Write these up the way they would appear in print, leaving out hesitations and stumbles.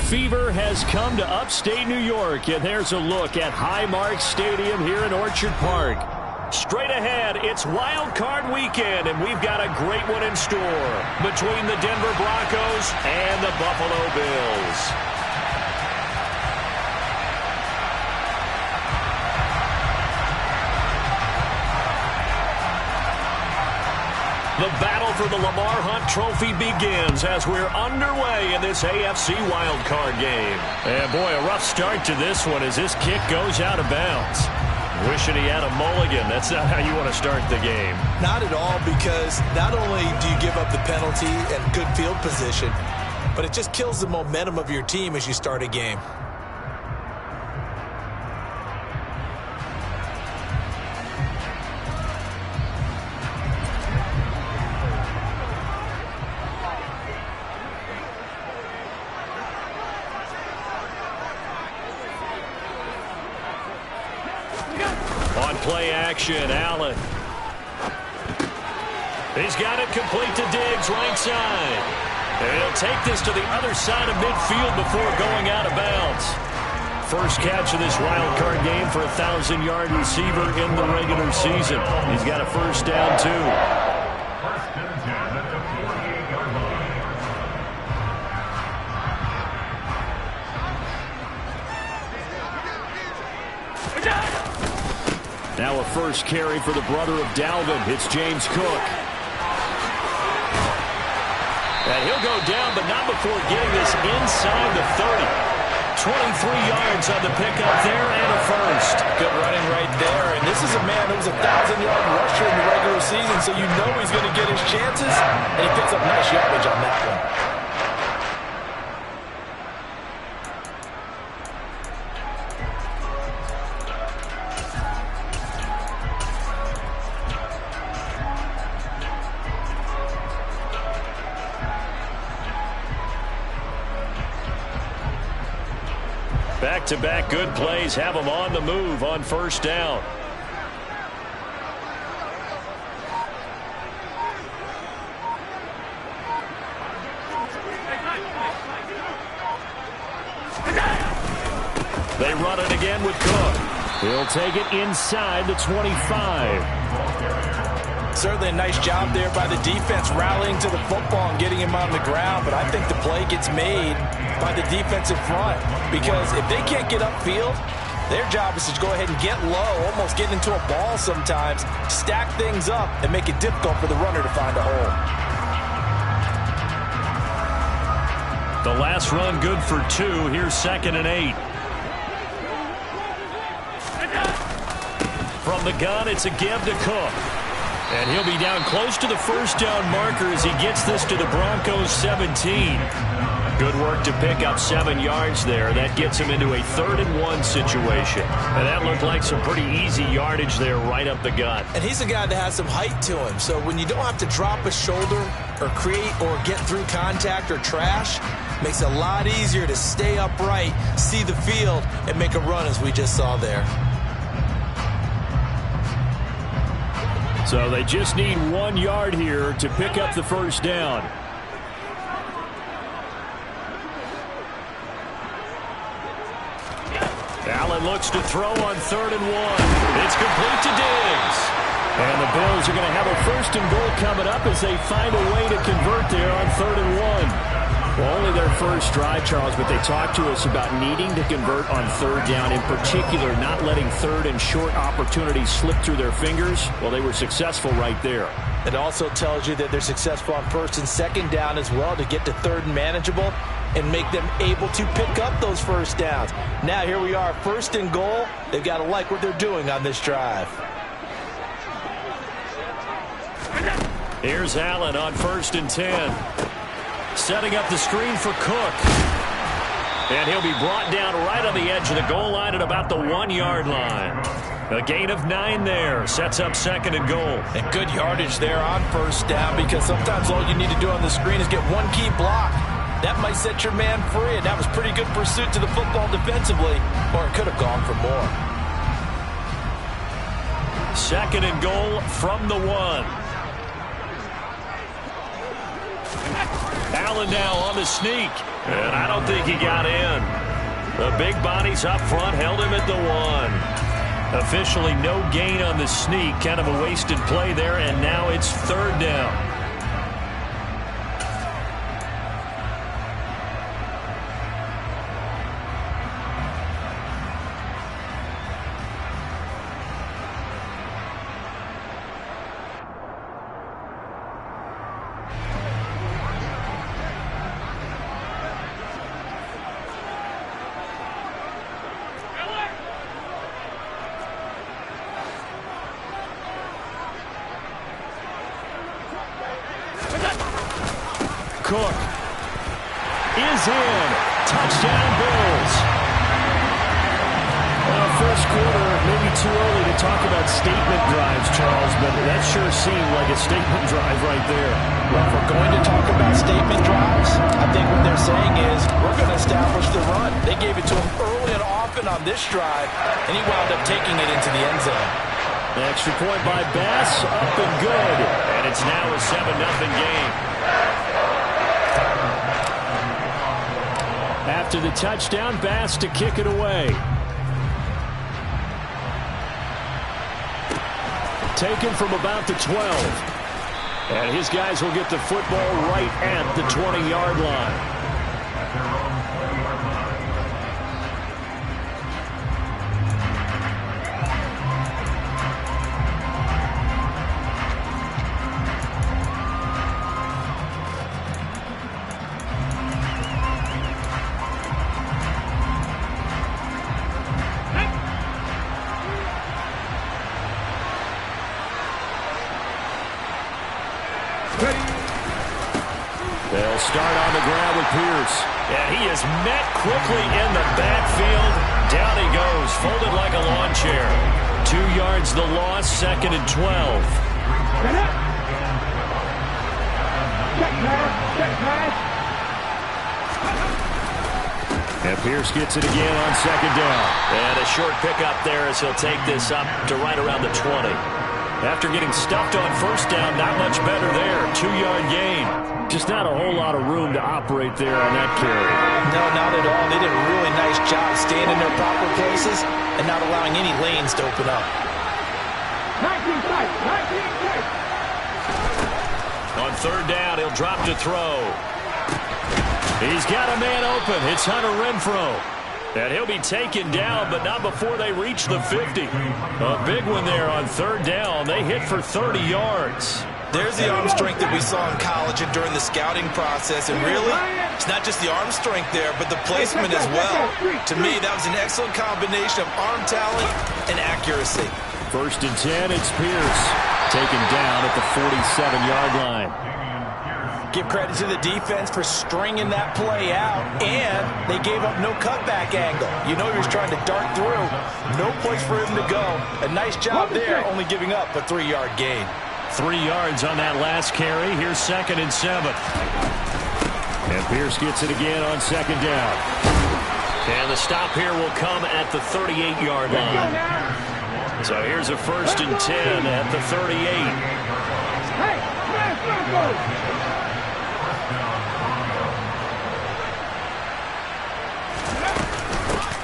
fever has come to upstate New York, and there's a look at Highmark Stadium here in Orchard Park. Straight ahead, it's Wild Card Weekend, and we've got a great one in store between the Denver Broncos and the Buffalo Bills. The battle for the Lamar Hunt Trophy begins as we're underway in this AFC wildcard game. And boy, a rough start to this one as this kick goes out of bounds. Wishing he had a mulligan. That's not how you want to start the game. Not at all, because not only do you give up the penalty and good field position, but it just kills the momentum of your team as you start a game. On play action, Allen. He's got it complete to Diggs, right side. And he'll take this to the other side of midfield before going out of bounds. First catch of this wild card game for a 1,000-yard receiver in the regular season. He's got a first down, too. Now a first carry for the brother of Dalvin. It's James Cook. And he'll go down, but not before getting this inside the 30. 23 yards on the pickup there and a first. Good running right there. And this is a man who was a 1,000-yard rusher in the regular season, so you know he's going to get his chances. And he picks up nice yardage on that one. Back-to-back good plays have them on the move on first down. They run it again with Cook. He'll take it inside the 25. Certainly a nice job there by the defense rallying to the football and getting him on the ground, but I think the play gets made by the defensive front, because if they can't get upfield, their job is to go ahead and get low, almost get into a ball sometimes, stack things up, and make it difficult for the runner to find a hole. The last run good for 2. Here's 2nd and 8. From the gun, it's a give to Cook. And he'll be down close to the first down marker as he gets this to the Broncos 17. Good work to pick up 7 yards there. That gets him into a 3rd and 1 situation. And that looked like some pretty easy yardage there right up the gut. And he's a guy that has some height to him. So when you don't have to drop a shoulder or create or get through contact or trash, makes it a lot easier to stay upright, see the field, and make a run as we just saw there. So they just need 1 yard here to pick up the first down. Allen looks to throw on 3rd and 1. It's complete to Diggs. And the Bills are going to have a 1st and goal coming up as they find a way to convert there on 3rd and 1. Well, only their first drive, Charles, but they talked to us about needing to convert on 3rd down, in particular not letting 3rd and short opportunities slip through their fingers. Well, they were successful right there. It also tells you that they're successful on 1st and 2nd down as well to get to 3rd and manageable and make them able to pick up those first downs. Now here we are, 1st and goal. They've got to like what they're doing on this drive. Here's Allen on 1st and 10. Setting up the screen for Cook. And he'll be brought down right on the edge of the goal line at about the 1 yard line. A gain of 9 there. Sets up 2nd and goal. And good yardage there on 1st down, because sometimes all you need to do on the screen is get one key block. That might set your man free, and that was pretty good pursuit to the football defensively, or it could have gone for more. 2nd and goal from the 1. Allen now on the sneak. And I don't think he got in. The big bodies up front held him at the 1. Officially no gain on the sneak. Kind of a wasted play there, and now it's 3rd down. Cook is in. Touchdown, Bills. Well, first quarter, maybe too early to talk about statement drives, Charles, but that sure seemed like a statement drive right there. Well, if we're going to talk about statement drives, I think what they're saying is we're going to establish the run. They gave it to him early and often on this drive, and he wound up taking it into the end zone. The extra point by Bass, up and good. And it's now a 7-0 game. After the touchdown, Bass to kick it away. Taken from about the 12. And his guys will get the football right at the 20-yard line. They'll start on the ground with Pierce. And he is met quickly in the backfield. Down he goes, folded like a lawn chair. 2 yards the loss, 2nd and 12. And Pierce gets it again on 2nd down. And a short pickup there as he'll take this up to right around the 20. After getting stuffed on 1st down, not much better there. 2-yard gain. Just not a whole lot of room to operate there on that carry. No, not at all. They did a really nice job staying in their proper places and not allowing any lanes to open up. On 3rd down, he'll drop to throw. He's got a man open. It's Hunter Renfrow. And he'll be taken down, but not before they reach the 50. A big one there on 3rd down. They hit for 30 yards. There's the arm strength that we saw in college and during the scouting process. And really, it's not just the arm strength there, but the placement as well. To me, that was an excellent combination of arm talent and accuracy. 1st and 10, it's Pierce. Taken down at the 47-yard line. Give credit to the defense for stringing that play out, and they gave up no cutback angle. You know he was trying to dart through. No place for him to go. A nice job there, only giving up a 3-yard gain. 3 yards on that last carry. Here's 2nd and 7. And Pierce gets it again on 2nd down. And the stop here will come at the 38-yard line. So here's a 1st and 10 at the 38.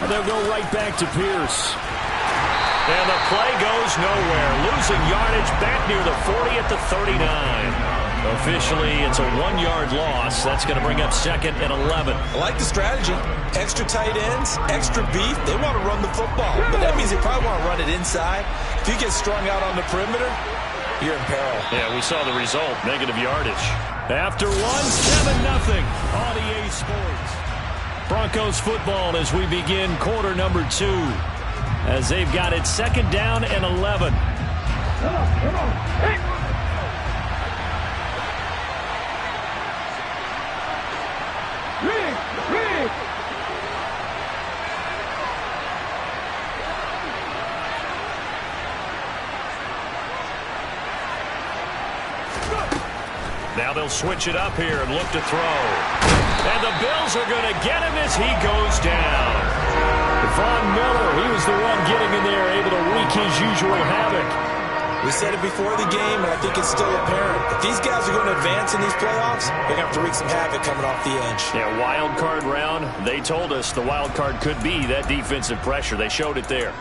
And they'll go right back to Pierce. And the play goes nowhere. Losing yardage back near the 40 at the 39. Officially, it's a 1-yard loss. That's going to bring up 2nd and 11. I like the strategy. Extra tight ends, extra beef. They want to run the football. But that means they probably want to run it inside. If you get strung out on the perimeter, you're in peril. Yeah, we saw the result. Negative yardage. After 1, 7-0 on EA Sports. Broncos football as we begin quarter number 2. As they've got it 2nd down and 11. Come on. Hey. Rig. Now they'll switch it up here and look to throw. And the Bills are going to get him as he goes down. Von Miller, he was the one getting in there, able to wreak his usual havoc. We said it before the game, and I think it's still apparent. If these guys are going to advance in these playoffs, they're going to have to wreak some havoc coming off the edge. Yeah, wild card round. They told us the wild card could be that defensive pressure. They showed it there.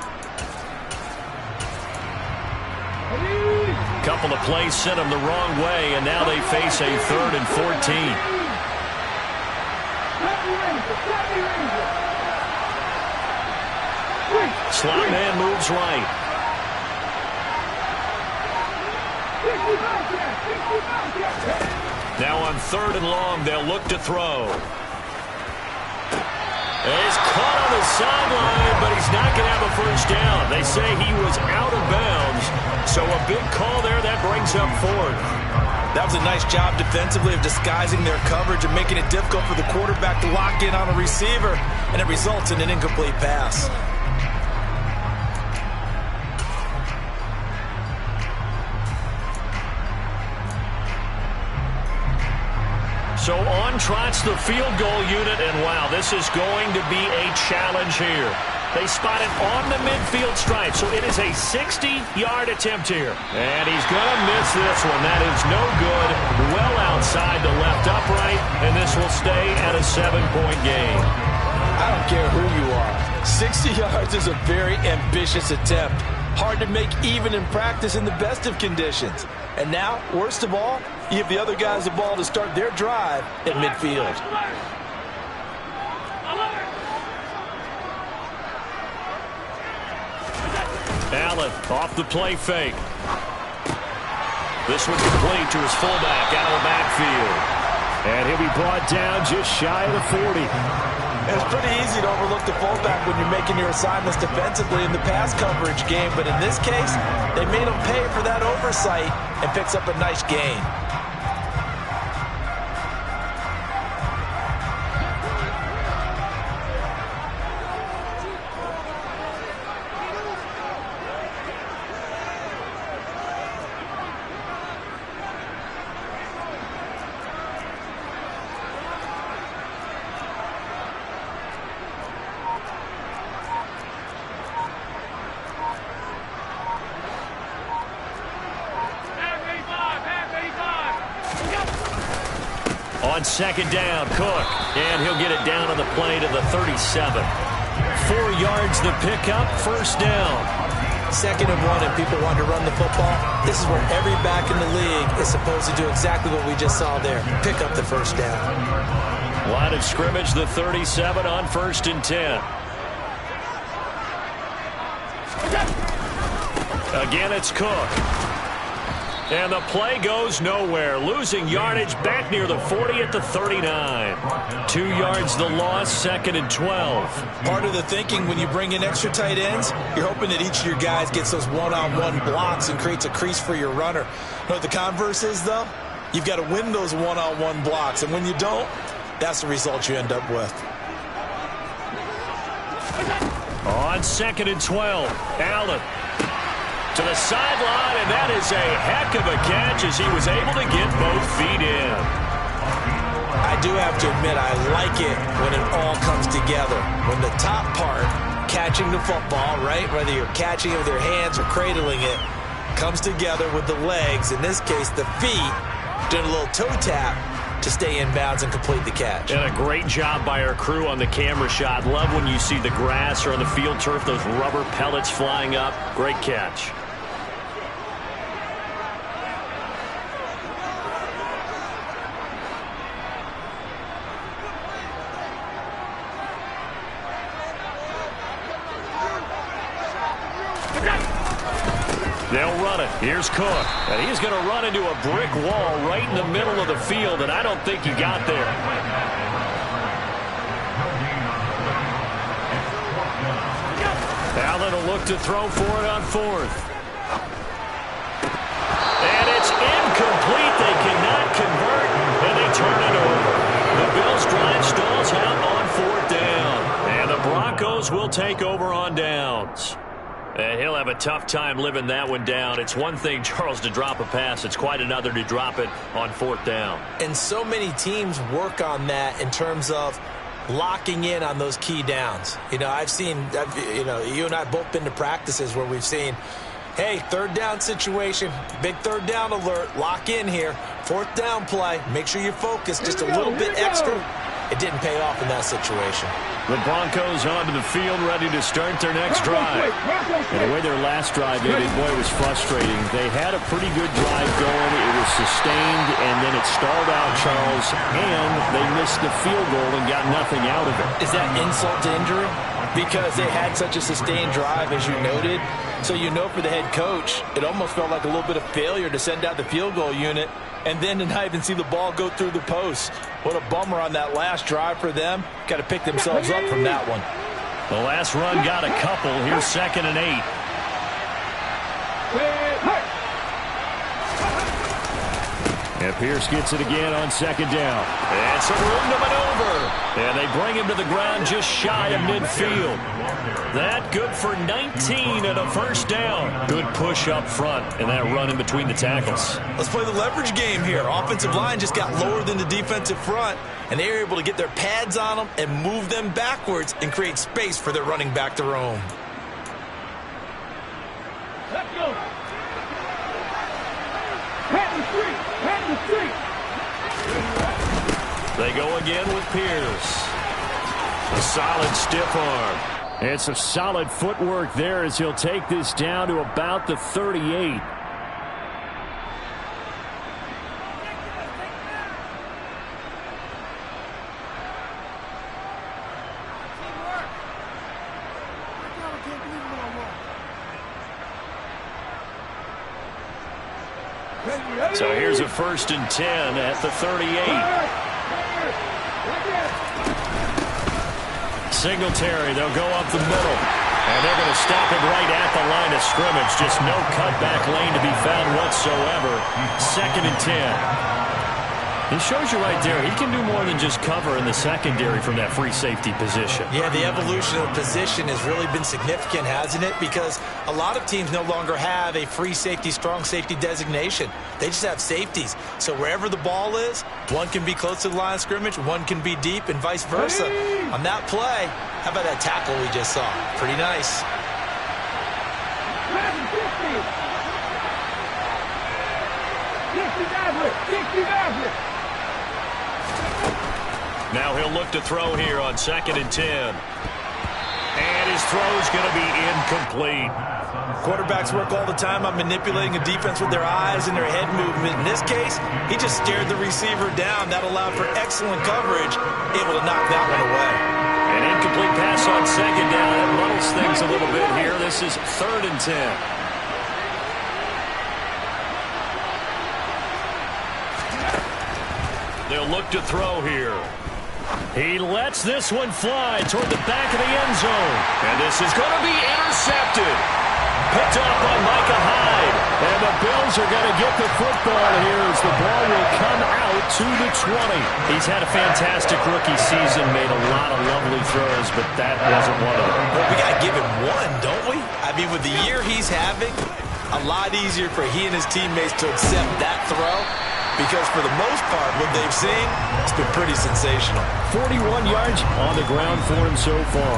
Couple of plays sent them the wrong way, and now they face a 3rd and 14. Slot man moves right. Now on 3rd and long, they'll look to throw. He's caught on the sideline, but he's not going to have a first down. They say he was out of bounds, so a big call there that brings up 4th. That was a nice job defensively of disguising their coverage and making it difficult for the quarterback to lock in on a receiver, and it results in an incomplete pass. So on trots the field goal unit, and wow, this is going to be a challenge here. They spot it on the midfield stripe, so it is a 60-yard attempt here. And he's going to miss this one. That is no good. Well outside the left upright, and this will stay at a 7-point game. I don't care who you are. 60 yards is a very ambitious attempt. Hard to make even in practice in the best of conditions. And now, worst of all, you give the other guys the ball to start their drive at midfield. Allen off the play fake. This one complete to his fullback out of the backfield. And he'll be brought down just shy of the 40. It's pretty easy to overlook the fullback when you're making your assignments defensively in the pass coverage game, but in this case, they made him pay for that oversight and picks up a nice gain. On 2nd down, Cook, and he'll get it down on the play to the 37. 4 yards the pickup, 1st down. 2nd and 1, and people want to run the football. This is where every back in the league is supposed to do exactly what we just saw there. Pick up the 1st down. Line of scrimmage, the 37 on 1st and 10. Again, it's Cook. And the play goes nowhere. Losing yardage back near the 40 at the 39. 2 yards the loss, 2nd and 12. Part of the thinking when you bring in extra tight ends, you're hoping that each of your guys gets those one-on-one blocks and creates a crease for your runner. You know what the converse is, though? You've got to win those one-on-one blocks, and when you don't, that's the result you end up with. On 2nd and 12, Allen to the sideline, and that is a heck of a catch as he was able to get both feet in. I do have to admit, I like it when it all comes together. When the top part, catching the football, right, whether you're catching it with your hands or cradling it, comes together with the legs, in this case the feet, doing a little toe tap to stay in bounds and complete the catch. And a great job by our crew on the camera shot. Love when you see the grass or on the field turf, those rubber pellets flying up. Great catch. They'll run it. Here's Cook. And he's going to run into a brick wall right in the middle of the field, and I don't think he got there. Allen will look to throw for it on 4th. And it's incomplete. They cannot convert, and they turn it over. The Bills drive stalls out on 4th down. And the Broncos will take over on downs. And he'll have a tough time living that one down. It's one thing, Charles, to drop a pass. It's quite another to drop it on 4th down. And so many teams work on that in terms of locking in on those key downs. You know, I've seen, you know, you and I have both been to practices where we've seen Hey, third down situation. Big third down alert. Lock in here. Fourth down play. Make sure you focus just a little bit extra. It didn't pay off in that situation. The Broncos onto the field, ready to start their next drive. And the way their last drive ended, boy, it was frustrating. They had a pretty good drive going. It was sustained, and then it stalled out, Charles, and they missed the field goal and got nothing out of it. Is that insult to injury? Because they had such a sustained drive, as you noted. So you know for the head coach, it almost felt like a little bit of failure to send out the field goal unit and then to not even see the ball go through the post. What a bummer on that last drive for them. Got to pick themselves up from that one. The last run got a couple. Here's 2nd and 8. And Pierce gets it again on 2nd down. And some room to maneuver. And they bring him to the ground just shy of midfield. That good for 19 and a first down. Good push up front and that run in between the tackles. Let's play the leverage game here. Offensive line just got lower than the defensive front, and they were able to get their pads on them and move them backwards and create space for their running back to roam. Let's go. Pat the street. They go again with Pierce. A solid stiff arm. It's a solid footwork there as he'll take this down to about the 38. So here's a 1st and 10 at the 38. Singletary, they'll go up the middle. And they're going to stop him right at the line of scrimmage. Just no cutback lane to be found whatsoever. 2nd and 10. He shows you right there, he can do more than just cover in the secondary from that free safety position. Yeah, the evolution of position has really been significant, hasn't it? Because a lot of teams no longer have a free safety, strong safety designation. They just have safeties. So wherever the ball is, one can be close to the line of scrimmage, one can be deep, and vice versa. On that play, how about that tackle we just saw? Pretty nice. Now he'll look to throw here on 2nd and 10. And his throw's going to be incomplete. Quarterbacks work all the time on manipulating a defense with their eyes and their head movement. In this case, he just stared the receiver down. That allowed for excellent coverage, able to knock that one away. An incomplete pass on 2nd down. That muddles things a little bit here. This is 3rd and 10. They'll look to throw here. He lets this one fly toward the back of the end zone. And this is going to be intercepted. Picked up by Micah Hyde. And the Bills are going to get the football here as the ball will come out to the 20. He's had a fantastic rookie season, made a lot of lovely throws, but that wasn't one of them. Well, we got to give him one, don't we? I mean, with the year he's having, a lot easier for he and his teammates to accept that throw. Because for the most part, what they've seen, it's been pretty sensational. 41 yards on the ground for him so far.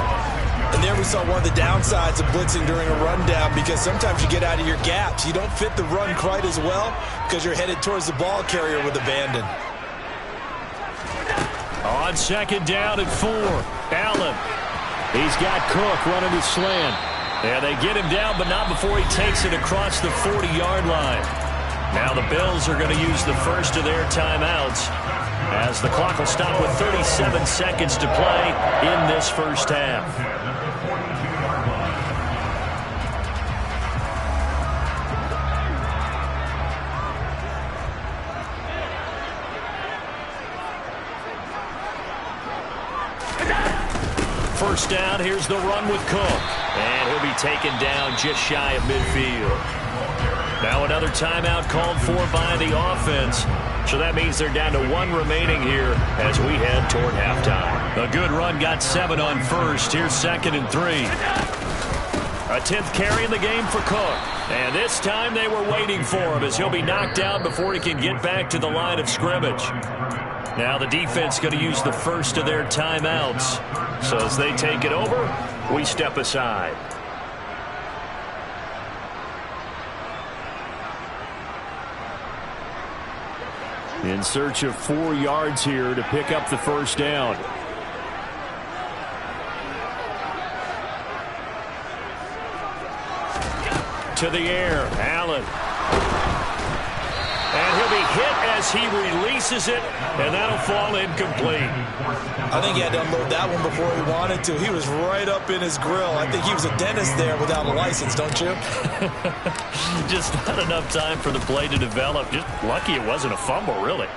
And there we saw one of the downsides of blitzing during a rundown, because sometimes you get out of your gaps. You don't fit the run quite as well because you're headed towards the ball carrier with abandon. On 2nd down and 4, Allen. He's got Cook running the slant. And they get him down, but not before he takes it across the 40-yard line. Now the Bills are going to use the first of their timeouts as the clock will stop with 37 seconds to play in this first half. First down, here's the run with Cook. And he'll be taken down just shy of midfield. Now another timeout called for by the offense. So that means they're down to 1 remaining here as we head toward halftime. A good run got 7 on first. Here's 2nd and 3. A 10th carry in the game for Cook. And this time they were waiting for him as he'll be knocked down before he can get back to the line of scrimmage. Now the defense going to use the first of their timeouts. So as they take it over, we step aside. In search of 4 yards here to pick up the first down. To the air, Allen. And he'll be hit as he releases it, and that'll fall incomplete. I think he had to unload that one before he wanted to. He was right up in his grill. I think he was a dentist there without a license, don't you? Just not enough time for the play to develop. Just lucky it wasn't a fumble, really.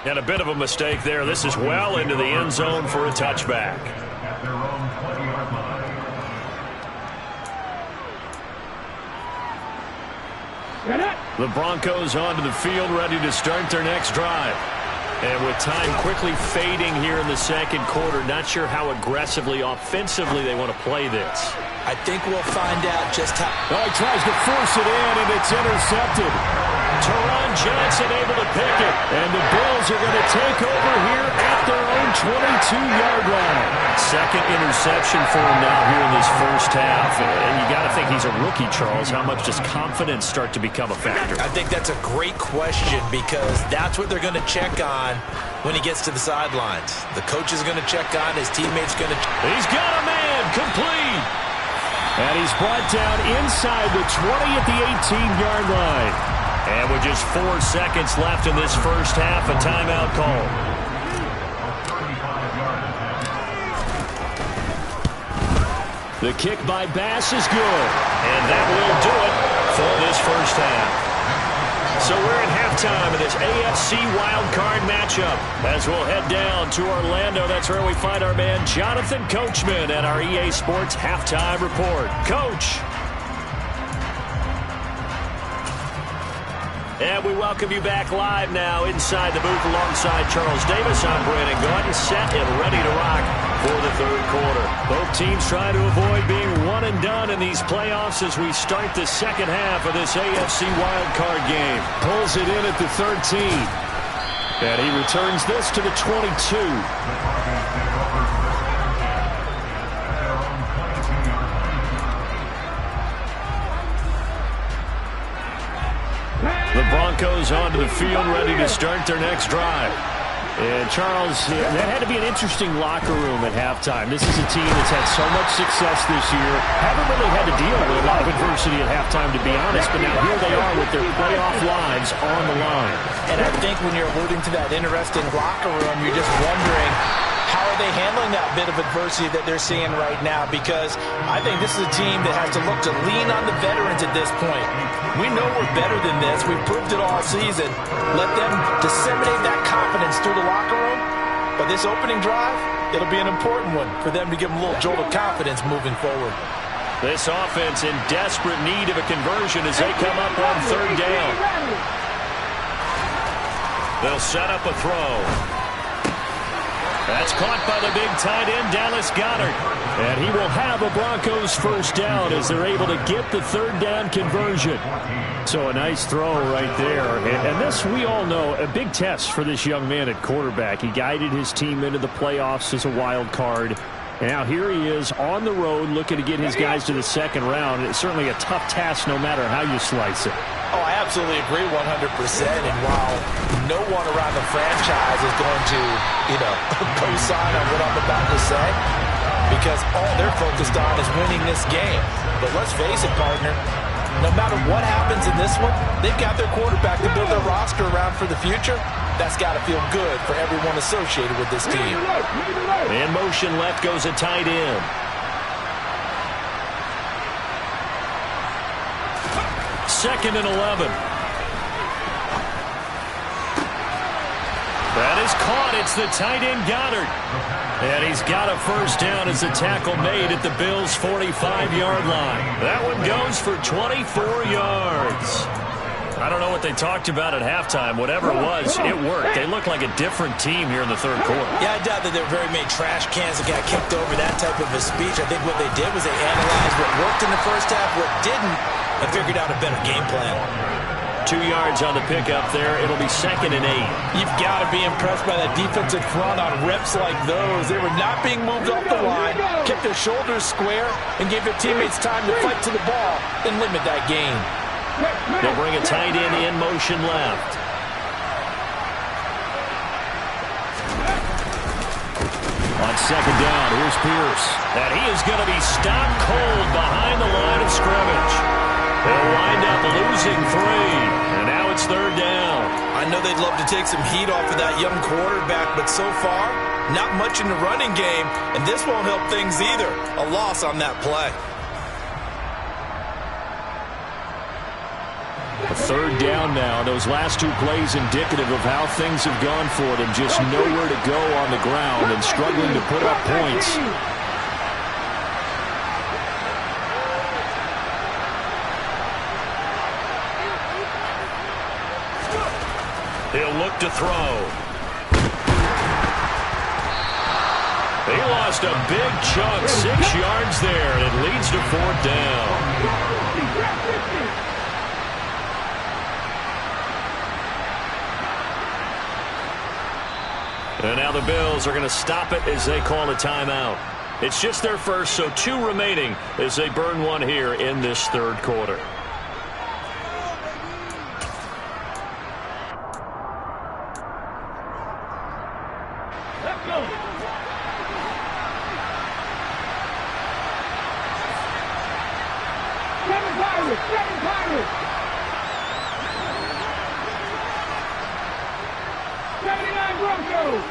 And a bit of a mistake there. This is well into the end zone for a touchback. The Broncos onto the field, ready to start their next drive. And with time quickly fading here in the second quarter, not sure how aggressively, offensively they want to play this. I think we'll find out just how. Oh, he tries to force it in, and it's intercepted. Teron Johnson able to pick it. And the Bills are going to take over here at their own 22-yard line. Second interception for him now here in this first half. And you got to think he's a rookie, Charles. How much does confidence start to become a factor? I think that's a great question because that's what they're going to check on when he gets to the sidelines. The coach is going to check on, his teammates going to. He's got a man, complete. And he's brought down inside the 20 at the 18-yard line. And with just 4 seconds left in this first half, a timeout call. The kick by Bass is good. And that will do it for this first half. So we're at halftime of this AFC wildcard matchup as we'll head down to Orlando. That's where we find our man Jonathan Coachman at our EA Sports Halftime Report. Coach. And we welcome you back live now inside the booth alongside Charles Davis. I'm Brandon Gordon, set and ready to rock for the third quarter. Both teams trying to avoid being one and done in these playoffs as we start the second half of this AFC wildcard game. Pulls it in at the 13. And he returns this to the 22. The Broncos onto the field, ready to start their next drive. And, Charles, that had to be an interesting locker room at halftime. This is a team that's had so much success this year. Haven't really had to deal with a lot of adversity at halftime, to be honest. But now here they are with their playoff lives on the line. And I think when you're alluding to that interesting locker room, you're just wondering, how are they handling that bit of adversity that they're seeing right now? Because I think this is a team that has to look to lean on the veterans at this point. We know we're better than this. We've proved it all season. Let them disseminate that confidence through the locker room. But this opening drive, it'll be an important one for them to give them a little jolt of confidence moving forward. This offense in desperate need of a conversion as they come up on third down. They'll set up a throw. That's caught by the big tight end, Dallas Goedert. And he will have a Broncos first down as they're able to get the third down conversion. So a nice throw right there. And this, we all know, a big test for this young man at quarterback. He guided his team into the playoffs as a wild card. And now here he is on the road looking to get his guys to the second round. It's certainly a tough task no matter how you slice it. Oh, I absolutely agree 100%. And while no one around the franchise is going to, co-sign on what I'm about to say, because all they're focused on is winning this game. But let's face it, partner, no matter what happens in this one, they've got their quarterback to build their roster around for the future. That's got to feel good for everyone associated with this team. In motion left goes a tight end. Second and 11. That is caught. It's the tight end Goedert. And he's got a first down as the tackle made at the Bills' 45-yard line. That one goes for 24 yards. I don't know what they talked about at halftime. Whatever it was, it worked. They look like a different team here in the third quarter. Yeah, I doubt that there were very many trash cans that got kicked over, that type of a speech. I think what they did was they analyzed what worked in the first half, what didn't, and figured out a better game plan. 2 yards on the pickup there. It'll be second and 8. You've got to be impressed by that defensive front on reps like those. They were not being moved off the line, kept their shoulders square, and gave their teammates time to fight to the ball and limit that gain. They'll bring a tight end in motion left. On second down, here's Pierce. And he is going to be stopped cold behind the line of scrimmage. They'll wind up losing 3. And now it's third down. I know they'd love to take some heat off of that young quarterback, but so far, not much in the running game, and this won't help things either. A loss on that play. A third down now. Those last 2 plays indicative of how things have gone for them. Just nowhere to go on the ground and struggling to put up points. He'll look to throw. He lost a big chunk, 6 yards there, and it leads to 4th down. And now the Bills are going to stop it as they call a timeout. It's just their first, so 2 remaining as they burn 1 here in this third quarter. Let's go. Seven Pirates. 79 Broncos.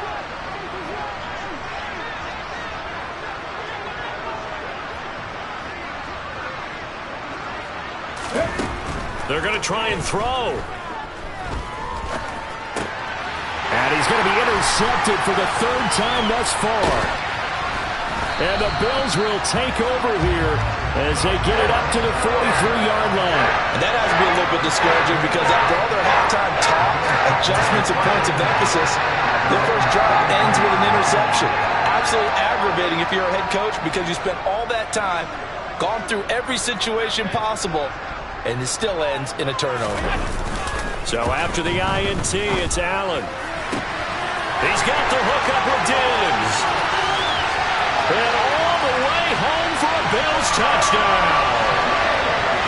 They're going to try and throw. And he's going to be intercepted for the 3rd time thus far. And the Bills will take over here as they get it up to the 43-yard line. And that has to be a little bit discouraging because after all their halftime talk, adjustments and points of emphasis, their first drive ends with an interception. Absolutely aggravating if you're a head coach because you spent all that time, gone through every situation possible, and it still ends in a turnover. So after the INT, it's Allen. He's got the hook up with Diggs. And all the way home for a Bills touchdown.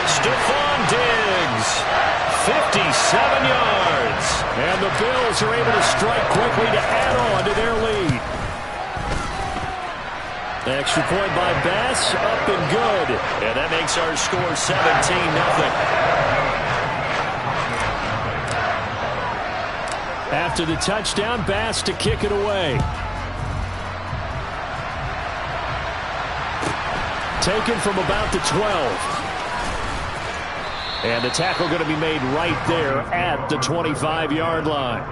Stephon Diggs, 57 yards. And the Bills are able to strike quickly to add on to their lead. Extra point by Bass, up and good. And that makes our score 17-0. After the touchdown, Bass to kick it away. Taken from about the 12. And the tackle going to be made right there at the 25-yard line.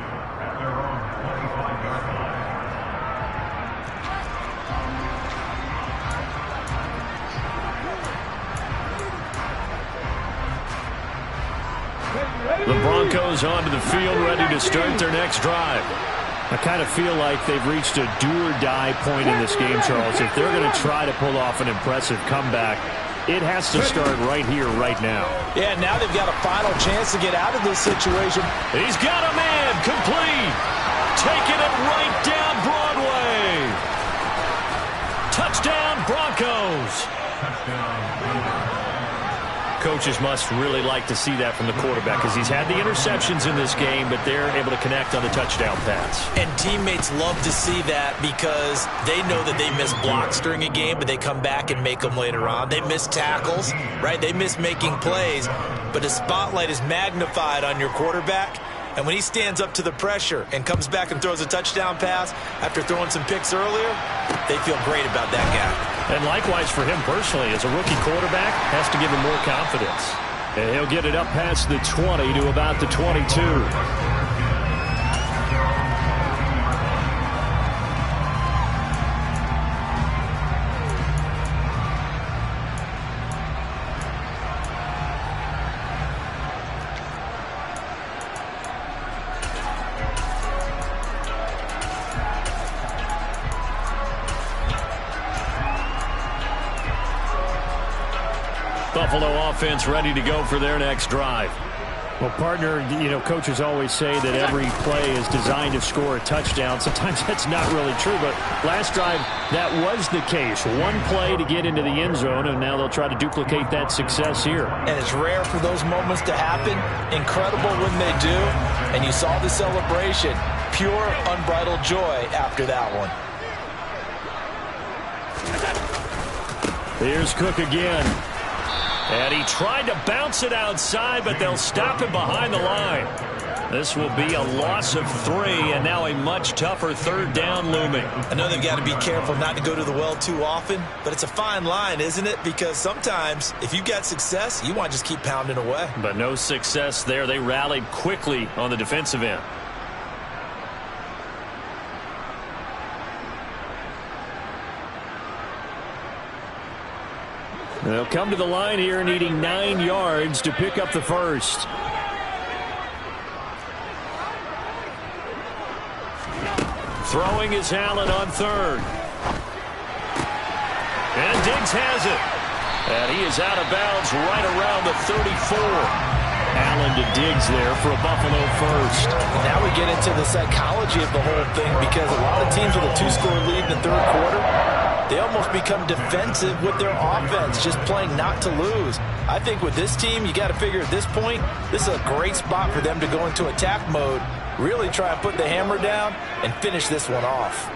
The Broncos onto the field, ready to start their next drive. I kind of feel like they've reached a do-or-die point in this game, Charles. If they're going to try to pull off an impressive comeback, it has to start right here, right now. Yeah, now they've got a final chance to get out of this situation. He's got a man, complete. Taking it right down Broadway. Touchdown, Broncos. Coaches must really like to see that from the quarterback because he's had the interceptions in this game, but they're able to connect on the touchdown pass. And teammates love to see that because they know that they miss blocks during a game, but they come back and make them later on. They miss tackles, right? They miss making plays, but the spotlight is magnified on your quarterback. And when he stands up to the pressure and comes back and throws a touchdown pass after throwing some picks earlier, they feel great about that guy. And likewise for him personally, as a rookie quarterback, has to give him more confidence. And he'll get it up past the 20 to about the 22. Buffalo offense ready to go for their next drive. Well, partner, coaches always say that every play is designed to score a touchdown. Sometimes that's not really true, but last drive, that was the case. One play to get into the end zone, and now they'll try to duplicate that success here. And it's rare for those moments to happen. Incredible when they do. And you saw the celebration. Pure, unbridled joy after that one. Here's Cook again. And he tried to bounce it outside, but they'll stop him behind the line. This will be a loss of 3, and now a much tougher third down looming. I know they've got to be careful not to go to the well too often, but it's a fine line, isn't it? Because sometimes, if you've got success, you want to just keep pounding away. But no success there. They rallied quickly on the defensive end. They'll come to the line here needing 9 yards to pick up the first. Throwing is Allen on third. And Diggs has it. And he is out of bounds right around the 34. Allen to Diggs there for a Buffalo first. Now we get into the psychology of the whole thing, because a lot of teams with a 2-score lead in the third quarter, they almost become defensive with their offense, just playing not to lose. I think with this team, you got to figure at this point, this is a great spot for them to go into attack mode, really try and put the hammer down and finish this one off.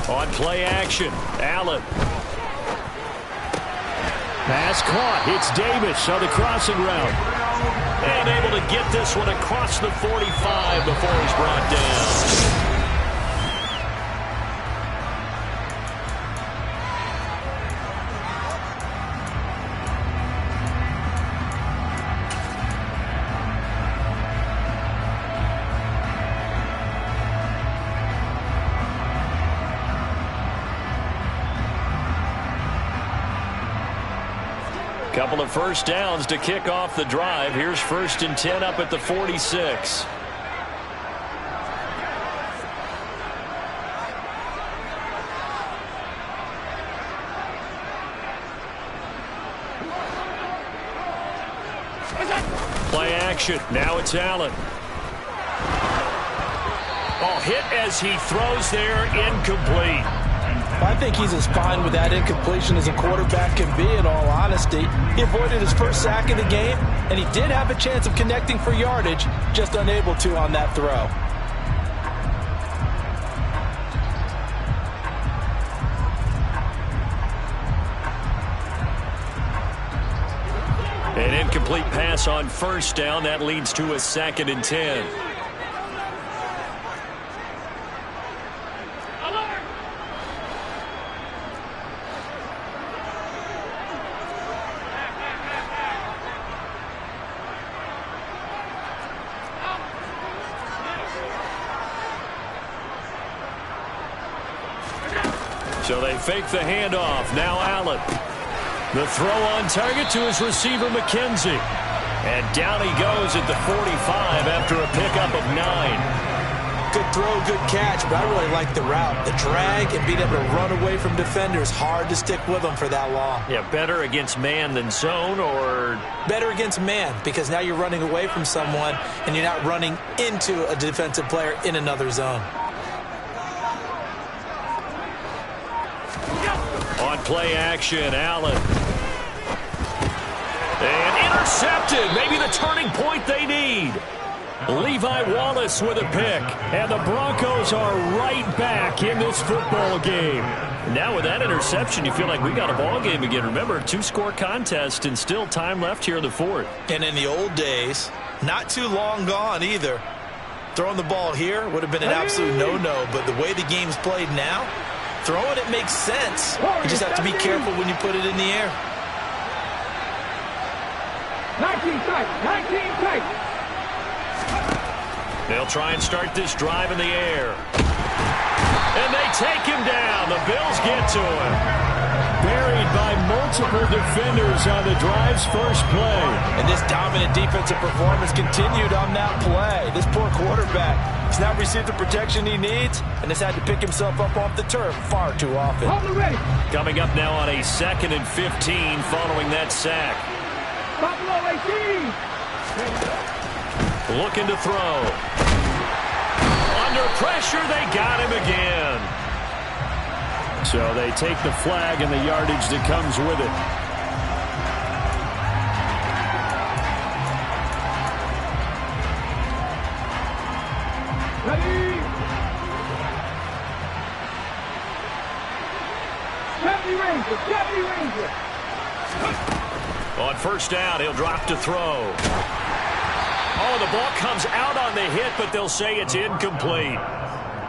On play action, Allen. Pass caught. It's Davis on the crossing route. And able to get this one across the 45 before he's brought down. Couple of first downs to kick off the drive. Here's 1st and 10 up at the 46. Play action. Now it's Allen. Oh, hit as he throws there, incomplete. I think he's as fine with that incompletion as a quarterback can be, in all honesty. He avoided his first sack of the game, and he did have a chance of connecting for yardage, just unable to on that throw. An incomplete pass on first down. That leads to a 2nd and 10. So they fake the handoff. Now Allen. The throw on target to his receiver, McKenzie. And down he goes at the 45 after a pickup of 9. Good throw, good catch, but I really like the route. The drag and being able to run away from defenders, hard to stick with them for that long. Yeah, better against man than zone, or? Better against man, because now you're running away from someone and you're not running into a defensive player in another zone. On play action, Allen. And intercepted. Maybe the turning point they need. Levi Wallace with a pick. And the Broncos are right back in this football game. Now with that interception, you feel like we got a ball game again. Remember, 2-score contest and still time left here in the 4th. And in the old days, not too long gone either. Throwing the ball here would have been an absolute no-no. But the way the game's played now, throwing it makes sense. You just have to be careful when you put it in the air. 19 tight, 19 tight. They'll try and start this drive in the air. And they take him down. The Bills get to him. Buried by multiple defenders on the drive's first play. And this dominant defensive performance continued on that play. This poor quarterback has not received the protection he needs and has had to pick himself up off the turf far too often. Coming up now on a 2nd and 15 following that sack. Buffalo 18. Looking to throw. Under pressure, they got him again. So they take the flag and the yardage that comes with it. Ready. 70 Ranger. On first down, he'll drop to throw. Oh, the ball comes out on the hit, but they'll say it's incomplete.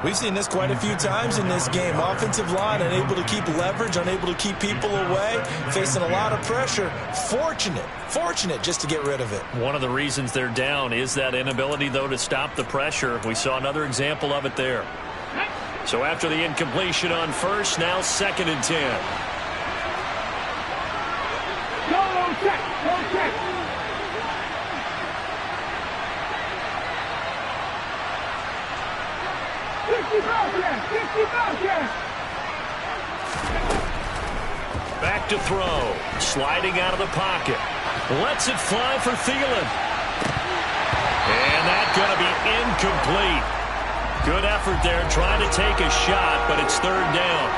We've seen this quite a few times in this game. Offensive line unable to keep leverage, unable to keep people away, facing a lot of pressure. Fortunate just to get rid of it. One of the reasons they're down is that inability, though, to stop the pressure. We saw another example of it there. So after the incompletion on first, now 2nd and 10. Go check. 50 Falcons. Back to throw. Sliding out of the pocket. Lets it fly for Thielen. And that's going to be incomplete. Good effort there trying to take a shot, but it's 3rd down.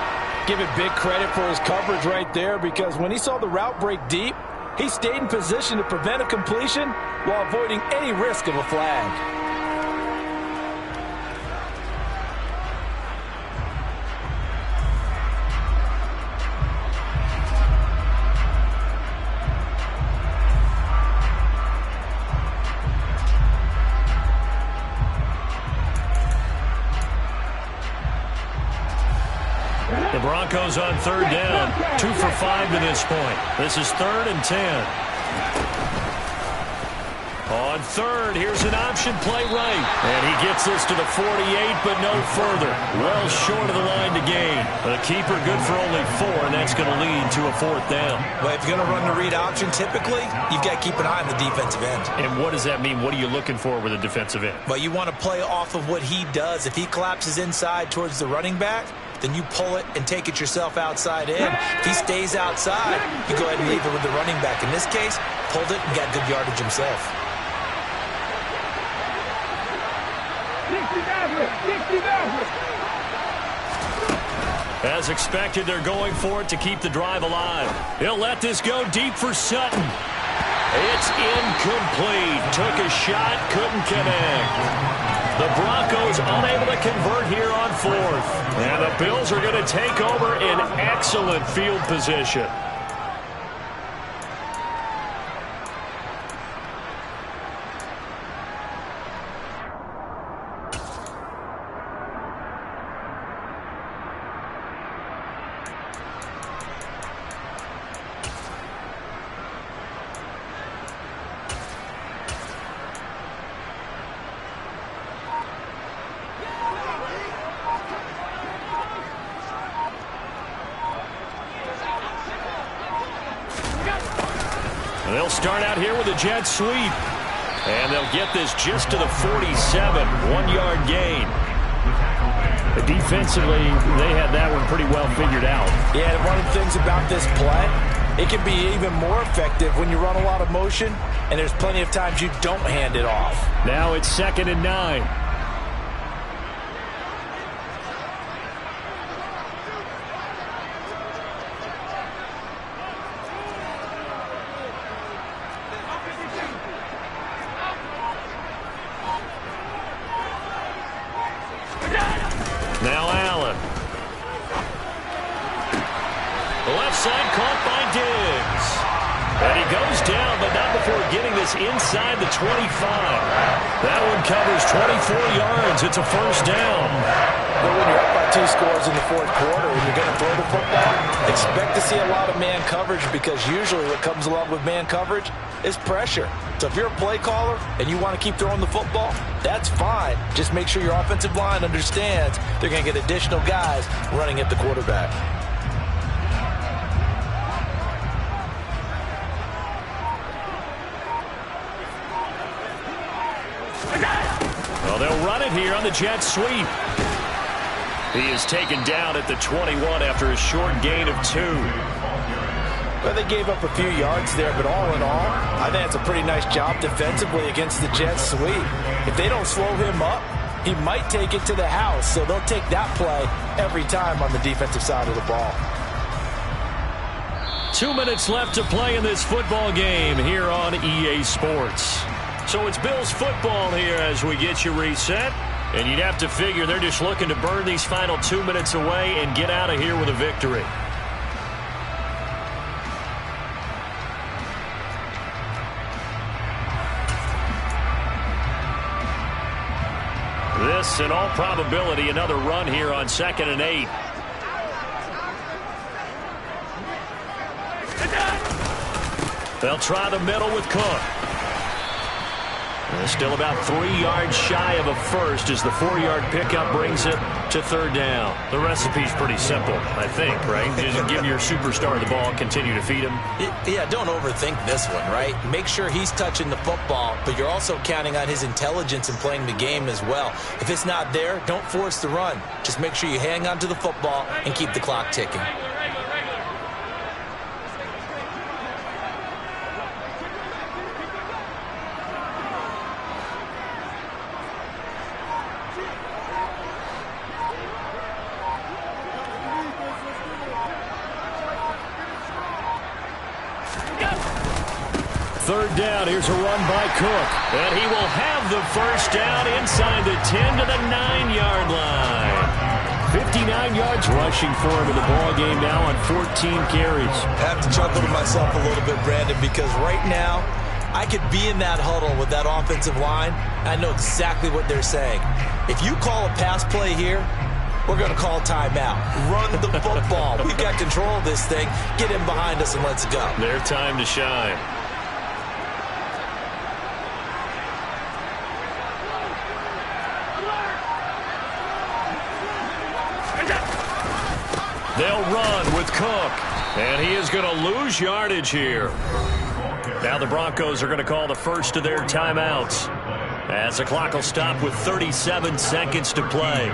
Give it big credit for his coverage right there, because when he saw the route break deep, he stayed in position to prevent a completion while avoiding any risk of a flag. The Broncos on 3rd down. 2 for 5 to this point. This is 3rd and 10. On 3rd, here's an option play right. And he gets this to the 48, but no further. Well short of the line to gain. The keeper good for only 4, and that's going to lead to a 4th down. Well, if you're going to run the read option, typically, you've got to keep an eye on the defensive end. And what does that mean? What are you looking for with a defensive end? Well, you want to play off of what he does. If he collapses inside towards the running back, then you pull it and take it yourself outside in. If he stays outside, you go ahead and leave it with the running back. In this case, pulled it and got good yardage himself. 60 As expected, they're going for it to keep the drive alive. He'll let this go deep for Sutton. It's incomplete. Took a shot, couldn't connect. The Broncos unable to convert here on 4th. And the Bills are going to take over in excellent field position. They'll start out here with a jet sweep. And they'll get this just to the 47, 1-yard gain. Defensively, they had that one pretty well figured out. Yeah, and one of the things about this play, it can be even more effective when you run a lot of motion, and there's plenty of times you don't hand it off. Now it's 2nd and 9. Now Allen. The left side caught by Diggs. And he goes down, but not before getting this inside the 25. That one covers 24 yards. It's a 1st down. But when you're up by 2 scores in the 4th quarter and you're going to throw the football, expect to see a lot of man coverage, because usually what comes along with man coverage is pressure. So if you're a play caller and you want to keep throwing the football, that's fine. Just make sure your offensive line understands they're going to get additional guys running at the quarterback. it here on the jet sweep. He is taken down at the 21 after a short gain of 2. Well, they gave up a few yards there, but all in all, I think it's a pretty nice job defensively against the jet sweep. If they don't slow him up, he might take it to the house, so they'll take that play every time on the defensive side of the ball. 2 minutes left to play in this football game here on EA Sports. So it's Bills football here as we get you reset. And you'd have to figure they're just looking to burn these final 2 minutes away and get out of here with a victory. This, in all probability, another run here on 2nd and 8. They'll try the middle with Cook. They're still about 3 yards shy of a first as the 4-yard pickup brings it to 3rd down. The recipe's pretty simple, I think, right? Just give your superstar the ball, continue to feed him. Yeah, don't overthink this one, right? Make sure he's touching the football, but you're also counting on his intelligence in playing the game as well. If it's not there, don't force the run. Just make sure you hang on to the football and keep the clock ticking. Third down, here's a run by Cook. And he will have the first down inside the 10 to the 9-yard line. 59 yards rushing for him in the ball game now on 14 carries. I have to chuckle to myself a little bit, Brandon, because right now I could be in that huddle with that offensive line. I know exactly what they're saying. If you call a pass play here, we're going to call timeout. Run the football. We've got control of this thing. Get him behind us and let's go. Their time to shine. They'll run with Cook, and he is going to lose yardage here. Now the Broncos are going to call the first of their timeouts as the clock will stop with 37 seconds to play.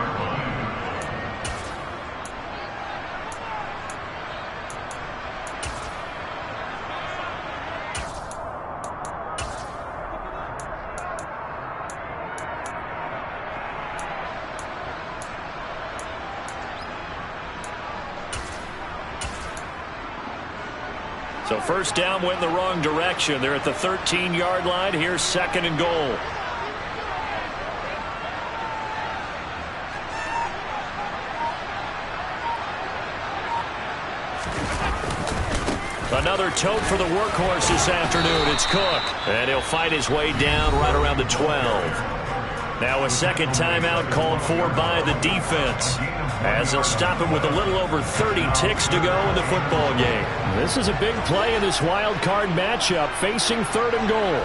So first down went in the wrong direction. They're at the 13-yard line. Here's 2nd and goal. Another tote for the workhorse this afternoon. It's Cook. And he'll fight his way down right around the 12. Now a second timeout called for by the defense, as they'll stop him with a little over 30 ticks to go in the football game. This is a big play in this wild card matchup, facing 3rd and goal.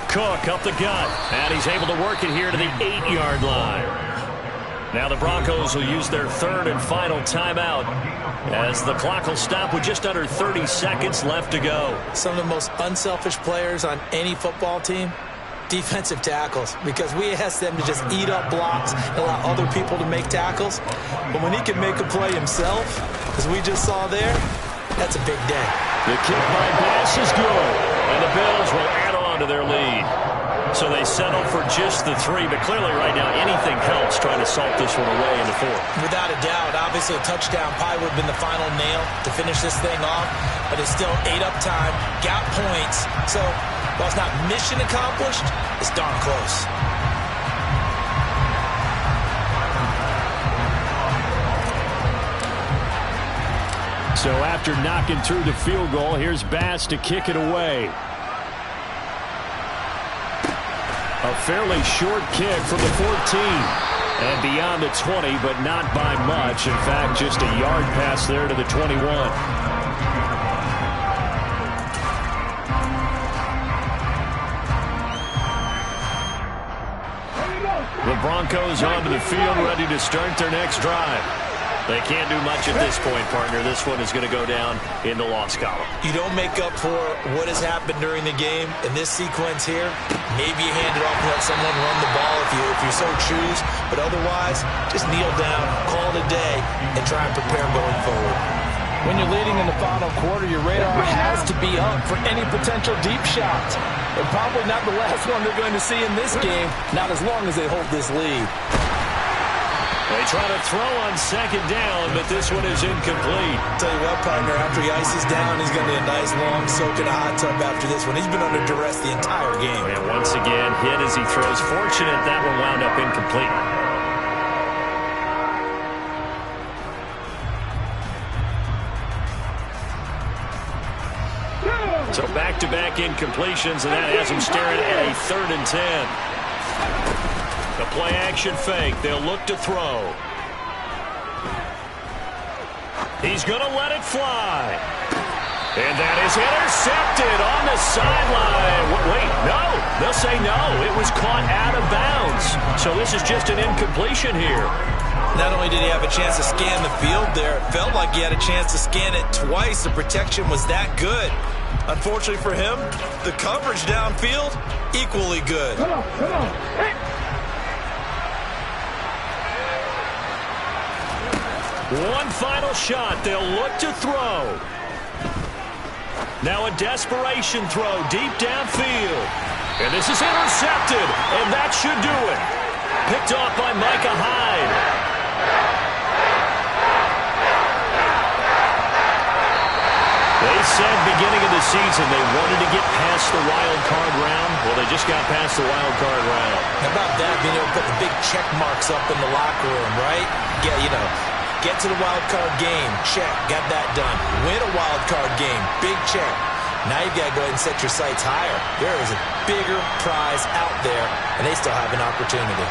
Cook up the gut, and he's able to work it here to the 8-yard line. Now the Broncos will use their 3rd and final timeout as the clock will stop with just under 30 seconds left to go. Some of the most unselfish players on any football team, defensive tackles, because we ask them to just eat up blocks and allow other people to make tackles. But when he can make a play himself, as we just saw there, that's a big day. The kick by Bass is good, and the Bills will add on to their lead. So they settle for just the 3, but clearly right now anything helps trying to salt this one away in the 4th. Without a doubt, obviously a touchdown probably would have been the final nail to finish this thing off, but it's still 8 up time, got points. So while it's not mission accomplished, it's darn close. So after knocking through the field goal, here's Bass to kick it away. A fairly short kick from the 14. And beyond the 20, but not by much. In fact, just a yard pass there to the 21. 2 Broncos onto the field, ready to start their next drive. They can't do much at this point, partner. This one is going to go down in the loss column. You don't make up for what has happened during the game. In this sequence here, maybe you hand it off and let someone run the ball if you so choose. But otherwise, just kneel down, call it a day, and try and prepare going forward. When you're leading in the final quarter, your radar has to be up for any potential deep shots. And probably not the last one they're going to see in this game, not as long as they hold this lead. They try to throw on second down, but this one is incomplete. Tell you what, partner, after he ices down, he's going to need a nice long soak in a hot tub after this one. He's been under duress the entire game. And once again, hit as he throws. Fortunate that one wound up incomplete. So back-to-back incompletions, and that has him staring at a 3rd and 10. The play-action fake. They'll look to throw. He's going to let it fly. And that is intercepted on the sideline. Wait, no. They'll say no. It was caught out of bounds. So this is just an incompletion here. Not only did he have a chance to scan the field there, it felt like he had a chance to scan it twice. The protection was that good. Unfortunately for him, the coverage downfield, equally good. Come on, come on. Hey. One final shot. They'll look to throw. Now a desperation throw deep downfield. And this is intercepted. And that should do it. Picked off by Micah Hyde. They said beginning of the season they wanted to get past the wild card round. Well, they just got past the wild card round. How about that, being able to put the big check marks up in the locker room, right? Get to the wild card game, check, got that done. Win a wild card game, big check. Now you've got to go ahead and set your sights higher. There is a bigger prize out there, and they still have an opportunity.